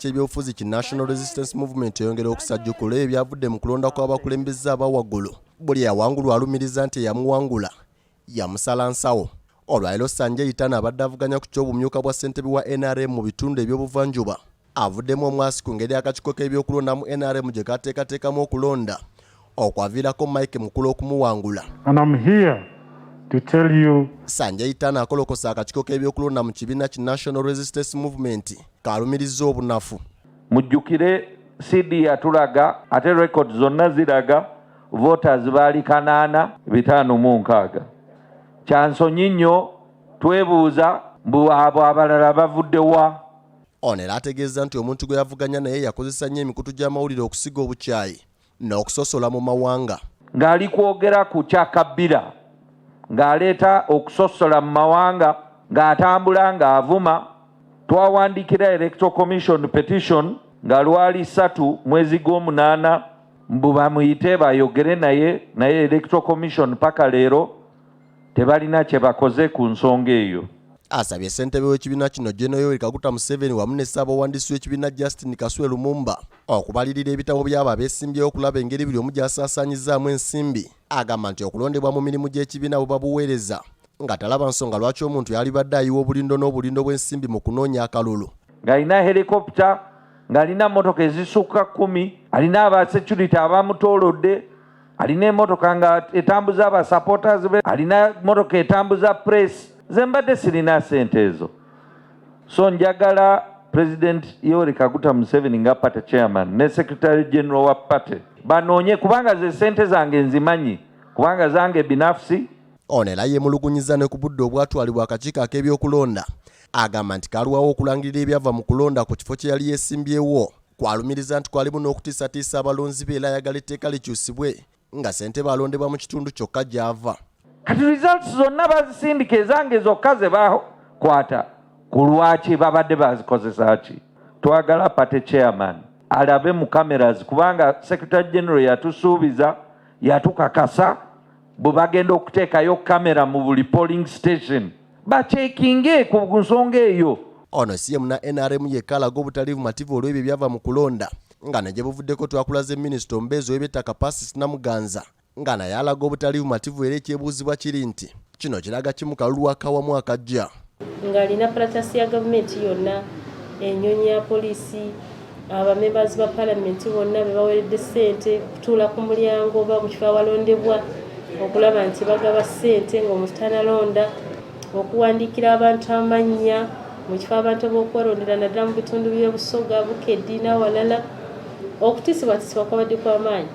Kyebyobufuzi ki National Resistance Movement yongera okusajjukula ebyavudde mu kulonda kw'abakulembeze abawaggulu. Buli yawangulwa alumiriza nti yamuwangula yamusala nsawo. Olwaleero Sanjay Tana abadde avuganya ku ky'obumyuka bwa ssentebe wa NRM mu bitundu eby'obuvanjuba. Avuddemu omwasi ku ngeri akakiiko k'ebyokulonda mu NRM gye kateekateekamu okulonda okwaviirako Mike Mukula okumuwangula. And I'm here to tell you Sanjay Tana akolokosa akakiiko k'ebyokulonda mu kibiina ki National Resistance Movement kalumiriza obunafu. Mujjukire CD yatulaga ate records zonna ziraga voters baali 8,506. Kyansonyi nnyo twebuuza mbu abo abalala bavudde wa. Ono era ategeeza nti omuntu gwe yavuganya naye yakozesa nnyo emikutu gy'amawulire okusiga obukyayi n'okusosola mu mawanga. Ng'ali kwogera ku kyakabbira ng'aleeta okusosola mu mawanga ng'atambula ng'avuma. Twawandikira Electoral Commission petition nga lwali 3 mwezi gw'omunaana mbu bamuyite bayogere naye Electoral Commission paka leero tebalina kye bakoze ku nsonga eyo. Asabye ssentebe w'ekibiina kino General Kapt Museveni wamu ne ssaabawandiisi w'ekibiina Justin Kaswe Lumumba okubalirira ebitabo by'abo abeesimbyewo okulaba engeri buli omu gy'asaasaanyizaamu ensimbi. Agamba nti okulondebwa mu mirimu gy'ekibiina bwe babuweereza nga talaba nsonga lwaki omuntu yalibadde ayiwa obulindo n'obulindo bw'ensimbi mu kunoonya akalulu. Ng'alina helikopita, ng'alina mmotoka ezisukka 10, alina aba security abamutoolodde, alina emmotoka nga etambuza aba supporters be, alina mmotoka etambuza press. Ze mbadde sirina ssente ezo. So njagala President Yoweri Kaguta Museveni nga party chairman ne Secretary General wa party banoonye kubanga ze ssente zange nzimanyi kubanga zange binafsi. Ono era yeemulugunyiza ne ku budde obwatwalibwa akakiiko ak'ebyokulonda. Agamba nti kalwawo okulangirira ebyava mu kulonda ku kifo kye yali yeesimbyewo. Kwalumiriza nti kwalimu n'okutiisatiisa abalonzi be era ayagala etteeka likyusibwe nga ssentebe alondebwa mu kitundu kyokka gy'ava. Kati results zonna bazisindika ezange zokka ze bakwata ku lwaki babadde bazikozesa ki. Twagala party chairman alabe mu cameras kubanga Secretary General yatusuubiza yatukakasa bwe bagenda okuteekayo kamera mu buli polling station bacekinge ku nsonga eyo. Ono si ye muna NRM yekka alaga obutali bumativu olw'ebyo ebyava mu kulonda nga naye buvuddeko twakulaze minisita omubeezi w'eby'ettaka Pacis Namuganza nga naye alaga obutali bumativu era ekyebuuzibwa kiri nti kino kiraga kimukalulu akawamu akajja. Ng'alina palatasi ya gavumenti yonna, ennyonyi ya poliisi, abamembazi ba palamenti bonna be baweredde ssente kutuula ku mulyango oba mu kifo awalondebwa okulaba nti bagaba ssente ng'omuntu tanalonda, okuwandiikira abantu amannya mu kifo abantu b'okwalondera naddala mu bitundu by'obusoga Bukeddi n'awalala. Okutiisibwatiisibwa kwabadde kw'amaanyi.